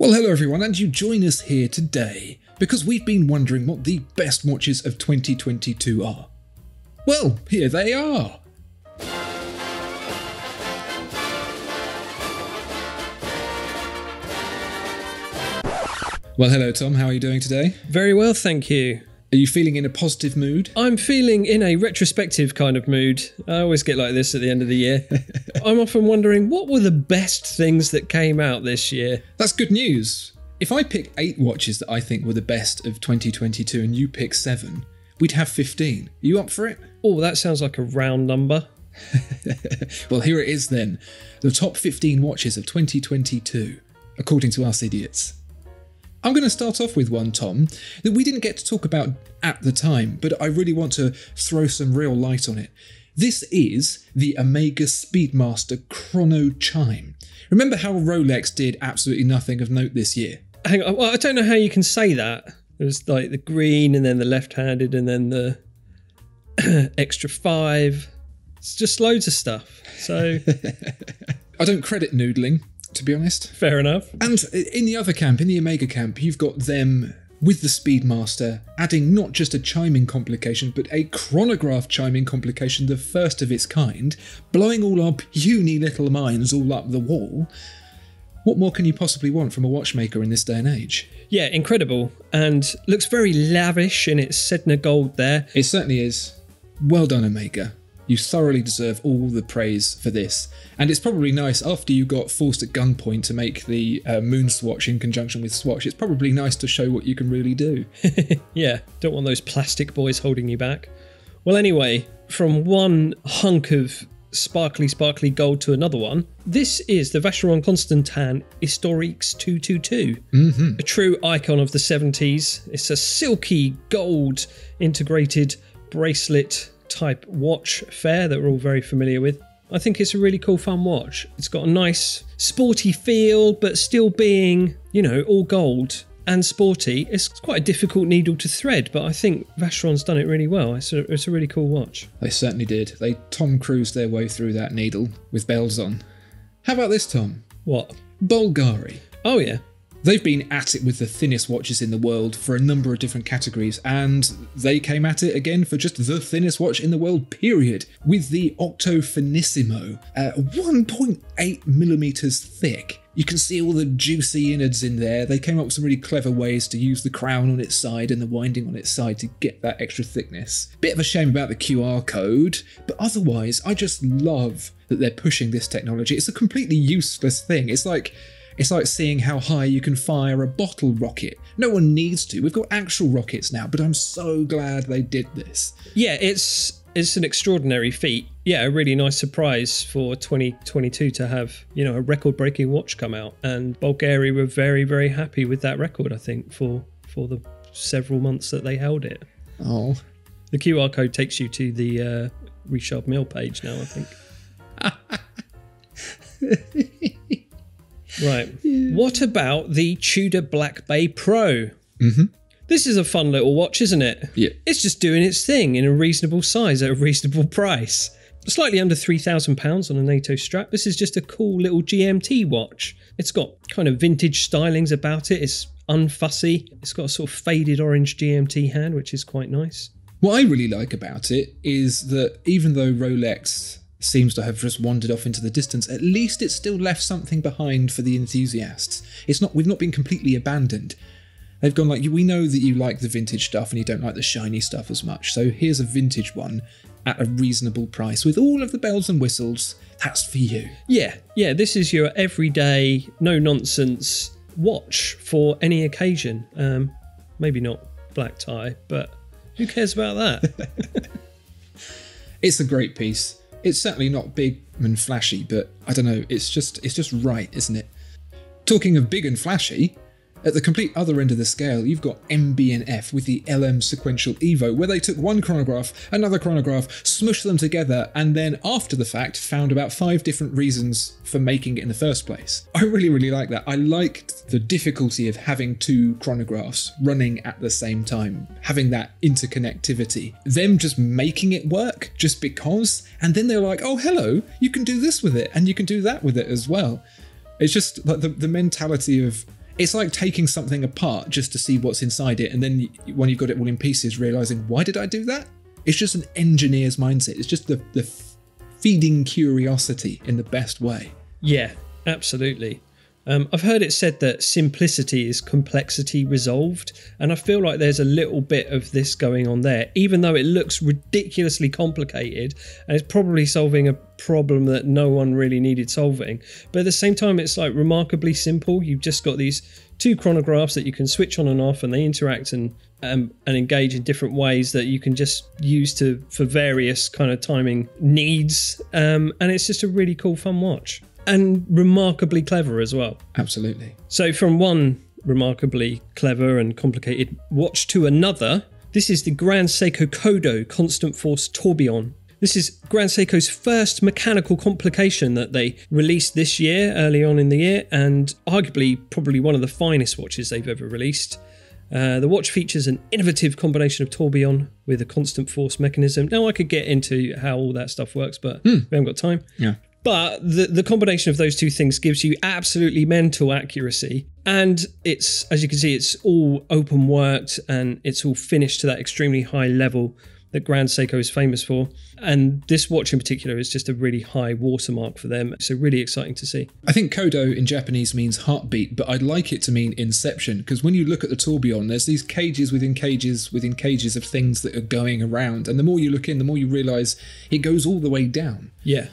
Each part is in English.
Well, hello everyone, and you join us here today because we've been wondering what the best watches of 2022 are. Well, here they are! Well, hello Tom, how are you doing today? Very well, thank you. Are you feeling in a positive mood? I'm feeling in a retrospective kind of mood. I always get like this at the end of the year. I'm often wondering, what were the best things that came out this year? That's good news. If I pick 8 watches that I think were the best of 2022 and you pick 7, we'd have 15. Are you up for it? Oh, that sounds like a round number. Well, here it is then. The top 15 watches of 2022, according to us idiots. I'm going to start off with one, Tom, that we didn't get to talk about at the time, but I really want to throw some real light on it. This is the Omega Speedmaster Chrono Chime. Remember how Rolex did absolutely nothing of note this year? Hang on, well, I don't know how you can say that. It was like the green and then the left-handed and then the extra 5. It's just loads of stuff. So I don't credit noodling, to be honest. Fair enough. And in the other camp, in the Omega camp, you've got them with the Speedmaster adding not just a chiming complication, but a chronograph chiming complication, the first of its kind, blowing all our puny little minds all up the wall. What more can you possibly want from a watchmaker in this day and age? Yeah, incredible. And looks very lavish in its Sedna gold there. It certainly is. Well done, Omega. You thoroughly deserve all the praise for this. And it's probably nice, after you got forced at gunpoint to make the moon swatch in conjunction with swatch, it's probably nice to show what you can really do. Yeah, don't want those plastic boys holding you back. Well, anyway, from one hunk of sparkly gold to another one, this is the Vacheron Constantin Historiques 222. A true icon of the 70s. It's a silky gold integrated bracelet type watch fair that we're all very familiar with. I think it's a really cool, fun watch. It's got a nice sporty feel, but still being, you know, all gold and sporty. It's quite a difficult needle to thread, but I think Vacheron's done it really well. It's a really cool watch. They certainly did. They Tom Cruised their way through that needle with bells on. How about this, Tom? What? Bulgari. Oh yeah. They've been at it with the thinnest watches in the world for a number of different categories, and they came at it again for just the thinnest watch in the world, period, with the Octo Finissimo, 1.8 millimeters thick. You can see all the juicy innards in there. They came up with some really clever ways to use the crown on its side and the winding on its side to get that extra thickness. Bit of a shame about the QR code, but otherwise, I just love that they're pushing this technology. It's a completely useless thing. It's like seeing how high you can fire a bottle rocket. No one needs to. We've got actual rockets now, but I'm so glad they did this. Yeah, it's an extraordinary feat. Yeah, a really nice surprise for 2022 to have, you know, a record-breaking watch come out. And Bulgari were very, very happy with that record, I think, for the several months that they held it. Oh. The QR code takes you to the Richard Mille page now, I think. Right. Yeah. What about the Tudor Black Bay Pro? This is a fun little watch, isn't it? Yeah. It's just doing its thing in a reasonable size at a reasonable price. Slightly under £3,000 on a NATO strap. This is just a cool little GMT watch. It's got kind of vintage stylings about it. It's unfussy. It's got a sort of faded orange GMT hand, which is quite nice. What I really like about it is that even though Rolex seems to have just wandered off into the distance, at least it's still left something behind for the enthusiasts. We've not been completely abandoned. They've gone like, we know that you like the vintage stuff and you don't like the shiny stuff as much, so here's a vintage one at a reasonable price with all of the bells and whistles. That's for you. Yeah, this is your everyday, no-nonsense watch for any occasion. Maybe not black tie, but who cares about that? It's a great piece. It's certainly not big and flashy, but I don't know, it's just right, isn't it? Talking of big and flashy, at the complete other end of the scale, you've got MB&F with the LM Sequential Evo, where they took one chronograph, another chronograph, smushed them together, and then after the fact found about 5 different reasons for making it in the first place. I really, really like that. I liked the difficulty of having 2 chronographs running at the same time, having that interconnectivity. Them just making it work just because, and then they're like, oh, hello, you can do this with it, and you can do that with it as well. It's just like the mentality of It's like taking something apart just to see what's inside it, and then when you've got it all in pieces, realising, why did I do that? It's just an engineer's mindset. It's just the feeding curiosity in the best way. Yeah, absolutely. I've heard it said that simplicity is complexity resolved, and I feel like there's a little bit of this going on there, even though it looks ridiculously complicated and it's probably solving a problem that no one really needed solving. But at the same time, it's like remarkably simple. You've just got these two chronographs that you can switch on and off, and they interact and engage in different ways that you can just use for various kind of timing needs. And it's just a really cool, fun watch. And remarkably clever as well. Absolutely. So from one remarkably clever and complicated watch to another, this is the Grand Seiko Kodo Constant Force Tourbillon. This is Grand Seiko's first mechanical complication that they released this year, early on in the year, and arguably probably one of the finest watches they've ever released. The watch features an innovative combination of tourbillon with a constant force mechanism. Now, I could get into how all that stuff works, but we haven't got time. Yeah. But the combination of those two things gives you absolutely mental accuracy. And it's, as you can see, it's all open worked and it's all finished to that extremely high level that Grand Seiko is famous for. And this watch in particular is just a really high watermark for them. So really exciting to see. I think Kodo in Japanese means heartbeat, but I'd like it to mean inception, because when you look at the tourbillon, there's these cages within cages within cages of things that are going around. And the more you look in, the more you realise it goes all the way down. Yeah.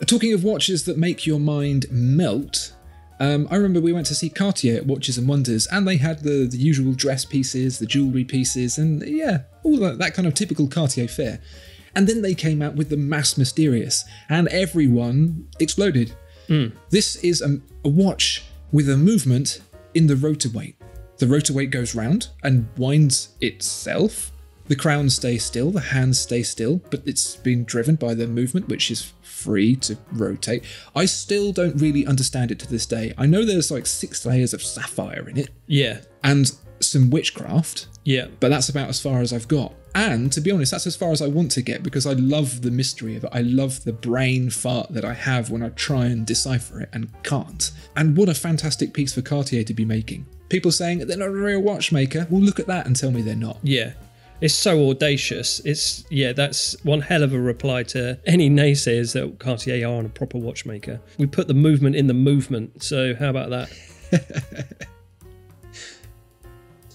Talking of watches that make your mind melt, I remember we went to see Cartier at Watches and Wonders, and they had the usual dress pieces, the jewellery pieces, and yeah, all that kind of typical Cartier fare. And then they came out with the Masse Mysterieuse, and everyone exploded. This is a watch with a movement in the rotor weight. The rotor weight goes round and winds itself. The crown stays still, the hands stay still, but it's being driven by the movement, which is free to rotate. I still don't really understand it to this day. I know there's like 6 layers of sapphire in it. Yeah. And some witchcraft. Yeah. But that's about as far as I've got. And to be honest, that's as far as I want to get, because I love the mystery of it. I love the brain fart that I have when I try and decipher it and can't. And what a fantastic piece for Cartier to be making. People saying they're not a real watchmaker. Well, look at that and tell me they're not. Yeah. It's so audacious. That's one hell of a reply to any naysayers that Cartier aren't a proper watchmaker. We put the movement in the movement, so how about that?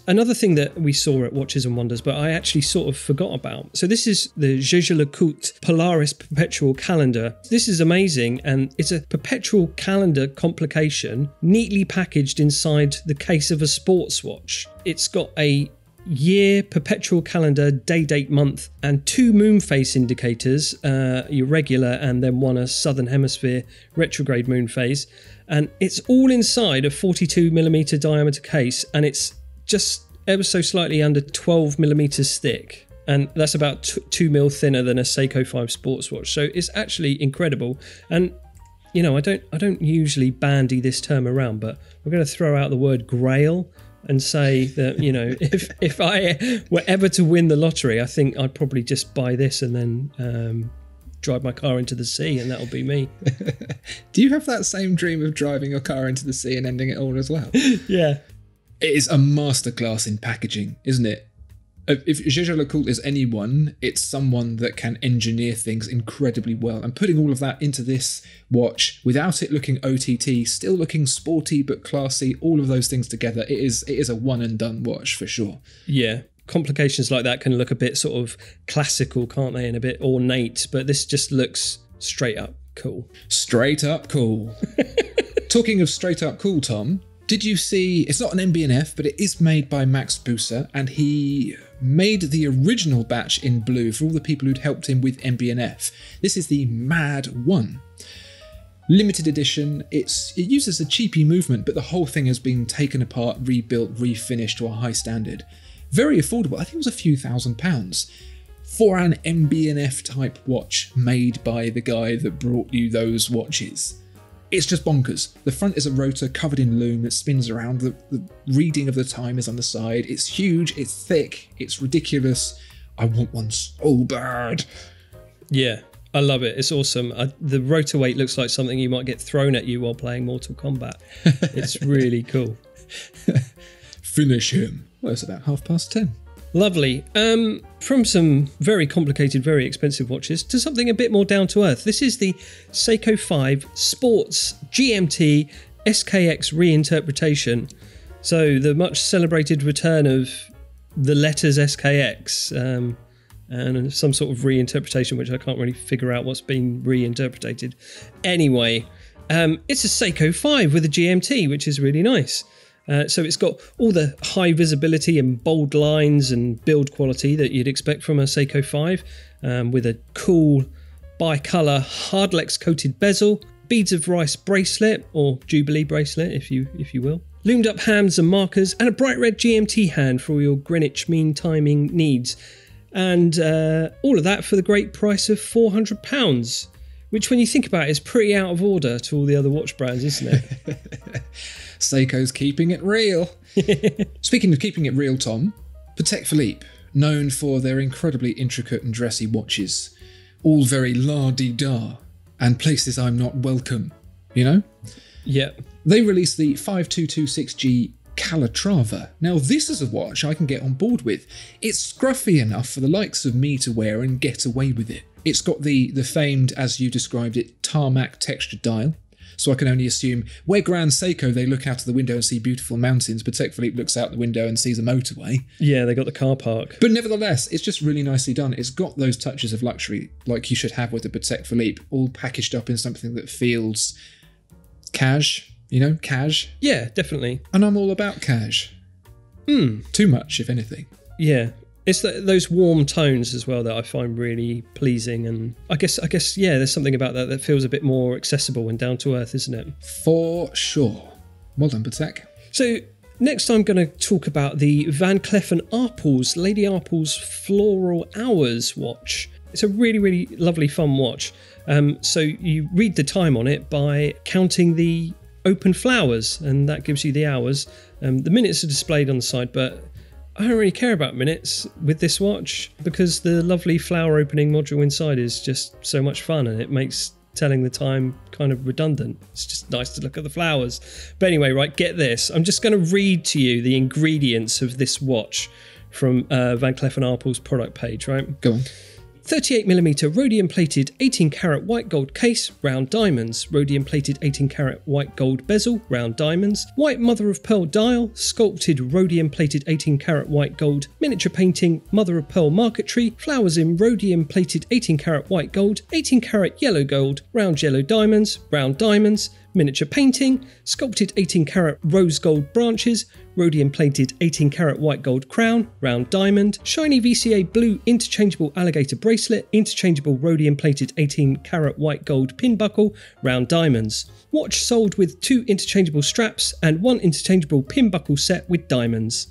Another thing that we saw at Watches and Wonders, but I actually sort of forgot about. So this is the Jaeger-Lecoultre Polaris Perpetual Calendar. This is amazing, and it's a perpetual calendar complication neatly packaged inside the case of a sports watch. It's got a year, perpetual calendar, day, date, month, and 2 moon phase indicators, your regular and then one a southern hemisphere retrograde moon phase. And it's all inside a 42mm diameter case, and it's just ever so slightly under 12mm thick. And that's about 2mm thinner than a Seiko 5 sports watch. So it's actually incredible. And you know, I don't usually bandy this term around, but we're going to throw out the word grail and say that, you know, if I were ever to win the lottery, I think I'd probably just buy this and then drive my car into the sea, and that'll be me. Do you have that same dream of driving your car into the sea and ending it all as well? Yeah. It is a masterclass in packaging, isn't it? If Jaeger-Lecoultre is anyone, it's someone that can engineer things incredibly well. And putting all of that into this watch, without it looking OTT, still looking sporty but classy, all of those things together, it is a one and done watch for sure. Yeah. Complications like that can look a bit sort of classical, can't they? And a bit ornate, but this just looks straight up cool. Straight up cool. Talking of straight up cool, Tom, did you see, it's not an MB&F, but it is made by Max Buser, and he made the original batch in blue for all the people who'd helped him with MB&F. This is the M.A.D. 1. Limited edition, it uses a cheapy movement, but the whole thing has been taken apart, rebuilt, refinished to a high standard. Very affordable, I think it was a few £1,000s. For an MB&F type watch made by the guy that brought you those watches. It's just bonkers. The front is a rotor covered in loom that spins around. The reading of the time is on the side. It's huge, it's thick, it's ridiculous. I want one so bad. Yeah, I love it. It's awesome. The rotor weight looks like something you might get thrown at you while playing Mortal Kombat. It's really cool. Finish him. Well, it's about 10:30. Lovely. From some very complicated, very expensive watches to something a bit more down to earth. This is the Seiko 5 Sports GMT SKX reinterpretation. So the much celebrated return of the letters SKX and some sort of reinterpretation, which I can't really figure out what's been reinterpreted. Anyway, it's a Seiko 5 with a GMT, which is really nice. So it's got all the high visibility and bold lines and build quality that you'd expect from a Seiko 5, with a cool bi-colour hardlex coated bezel, beads of rice bracelet, or Jubilee bracelet if you will, loomed up hands and markers, and a bright red GMT hand for all your Greenwich Mean Timing needs. And all of that for the great price of £400, which when you think about it is pretty out of order to all the other watch brands, isn't it? Seiko's keeping it real. Speaking of keeping it real, Tom, Patek Philippe, known for their incredibly intricate and dressy watches, all very la-di-da, and places I'm not welcome, you know? Yep. They released the 5226G Calatrava. Now, this is a watch I can get on board with. It's scruffy enough for the likes of me to wear and get away with it. It's got the famed, as you described it, tarmac textured dial. So I can only assume where Grand Seiko, they look out of the window and see beautiful mountains, Patek Philippe looks out the window and sees a motorway. Yeah, they got the car park. But nevertheless, it's just really nicely done. It's got those touches of luxury like you should have with the Patek Philippe, all packaged up in something that feels cash, you know, cash. Yeah, definitely. And I'm all about cash. Too much, if anything. Yeah. It's those warm tones as well that I find really pleasing, and I guess, yeah, there's something about that feels a bit more accessible and down to earth, isn't it? For sure. Well done, Patek. So next I'm going to talk about the Van Cleef & Arpels Lady Arpels Floral Hours watch. It's a really, really lovely, fun watch. So you read the time on it by counting the open flowers, and that gives you the hours. The minutes are displayed on the side, but I don't really care about minutes with this watch because the lovely flower opening module inside is just so much fun, and it makes telling the time kind of redundant. It's just nice to look at the flowers. But anyway, right, get this. I'm just going to read to you the ingredients of this watch from Van Cleef & Arpels product page, right? Go on. 38mm rhodium plated 18 karat white gold case, round diamonds, rhodium plated 18 karat white gold bezel, round diamonds, white mother of pearl dial, sculpted rhodium plated 18 karat white gold, miniature painting mother of pearl marquetry, flowers in rhodium plated 18 karat white gold, 18 karat yellow gold, round yellow diamonds, miniature painting, sculpted 18 karat rose gold branches, rhodium plated 18 karat white gold crown, round diamond, shiny VCA blue interchangeable alligator bracelet, interchangeable rhodium plated 18 karat white gold pin buckle, round diamonds. Watch sold with 2 interchangeable straps and 1 interchangeable pin buckle set with diamonds.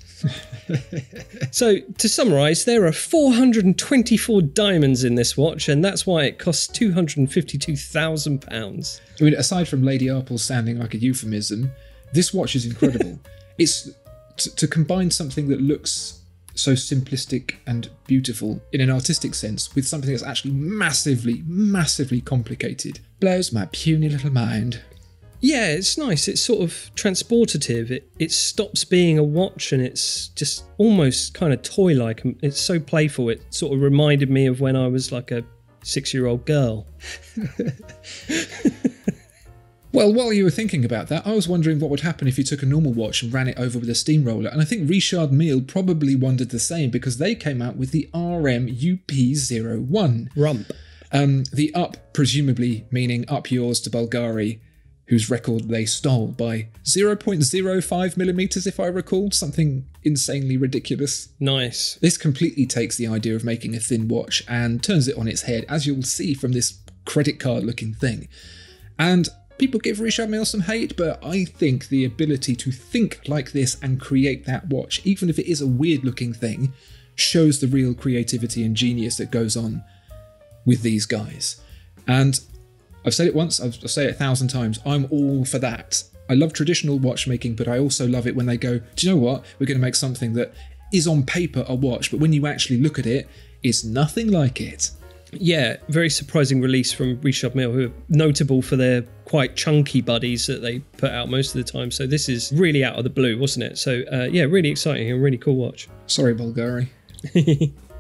So, to summarise, there are 424 diamonds in this watch, and that's why it costs £252,000. I mean, aside from Lady Arpels sounding like a euphemism, this watch is incredible. It's to combine something that looks so simplistic and beautiful in an artistic sense with something that's actually massively, massively complicated. Blows my puny little mind. Yeah, it's nice. It's sort of transportative. It stops being a watch and it's just almost kind of toy-like. It's so playful. It sort of reminded me of when I was like a 6-year-old girl. Well, while you were thinking about that, I was wondering what would happen if you took a normal watch and ran it over with a steamroller, and I think Richard Mille probably wondered the same because they came out with the RM-UP01. Rump. The up, presumably meaning up yours to Bulgari, whose record they stole by 0.05mm, if I recall, something insanely ridiculous. Nice. This completely takes the idea of making a thin watch and turns it on its head, as you'll see from this credit card looking thing. And people give Richard Mille some hate, but I think the ability to think like this and create that watch, even if it is a weird looking thing, shows the real creativity and genius that goes on with these guys. And I've said it once, I'll say it 1,000 times, I'm all for that. I love traditional watchmaking, but I also love it when they go, do you know what, we're going to make something that is on paper a watch, but when you actually look at it, it's nothing like it. Yeah, very surprising release from Richard Mille, who are notable for their quite chunky buddies that they put out most of the time. So this is really out of the blue, wasn't it? So yeah, really exciting and really cool watch. Sorry, Bulgari.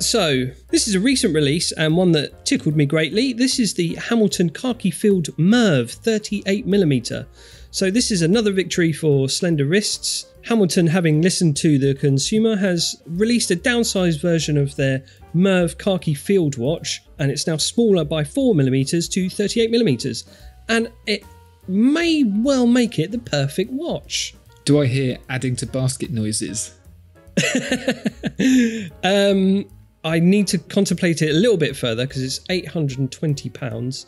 So this is a recent release and one that tickled me greatly. This is the Hamilton Khaki Field Merv 38mm. So this is another victory for slender wrists. Hamilton, having listened to the consumer, has released a downsized version of their Merv Khaki Field watch, and it's now smaller by 4mm to 38mm, and it may well make it the perfect watch. Do I hear adding to basket noises? I need to contemplate it a little bit further because it's £820.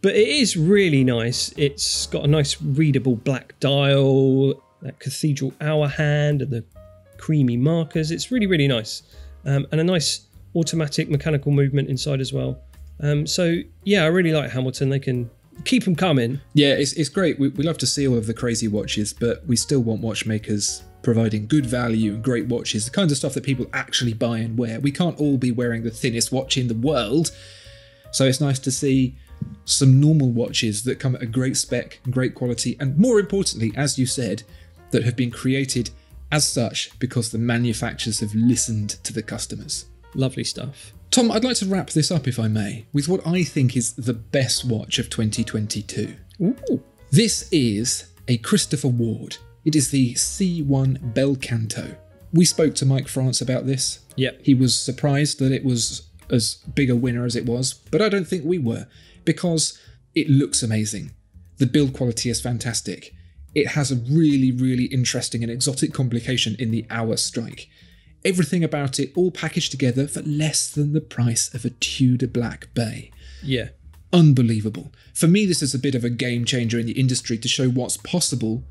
But it is really nice. It's got a nice readable black dial, that cathedral hour hand and the creamy markers. It's really, really nice. And a nice automatic mechanical movement inside as well. So yeah, I really like Hamilton. They can keep them coming. Yeah, it's great. We love to see all of the crazy watches, but we still want watchmakers providing good value and great watches, the kinds of stuff that people actually buy and wear. We can't all be wearing the thinnest watch in the world. So it's nice to see some normal watches that come at a great spec, great quality, and more importantly, as you said, that have been created as such because the manufacturers have listened to the customers. Lovely stuff. Tom, I'd like to wrap this up, if I may, with what I think is the best watch of 2022. Ooh. This is a Christopher Ward. It is the C1 Bel Canto. We spoke to Mike France about this. Yep. He was surprised that it was as big a winner as it was, but I don't think we were, because it looks amazing. The build quality is fantastic. It has a really, really interesting and exotic complication in the hour strike. Everything about it all packaged together for less than the price of a Tudor Black Bay. Yeah. Unbelievable. For me, this is a bit of a game changer in the industry to show what's possible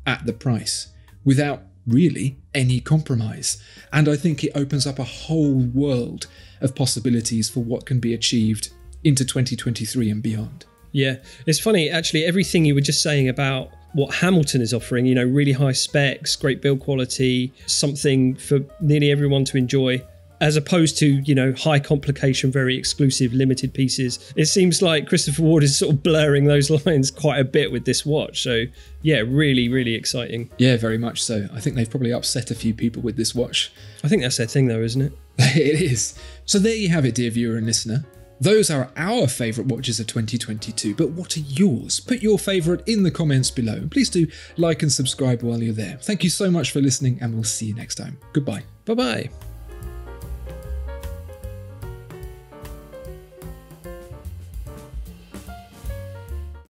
at the price without really any compromise. And I think it opens up a whole world of possibilities for what can be achieved into 2023 and beyond. Yeah, it's funny, actually, everything you were just saying about what Hamilton is offering, you know, really high specs, great build quality, something for nearly everyone to enjoy, as opposed to, you know, high complication, very exclusive, limited pieces. It seems like Christopher Ward is sort of blurring those lines quite a bit with this watch. So yeah, really, really exciting. Yeah, very much so. I think they've probably upset a few people with this watch. I think that's their thing though, isn't it? It is. So there you have it, dear viewer and listener. Those are our favourite watches of 2022, but what are yours? Put your favourite in the comments below, and please do like and subscribe while you're there. Thank you so much for listening, and we'll see you next time. Goodbye. Bye-bye.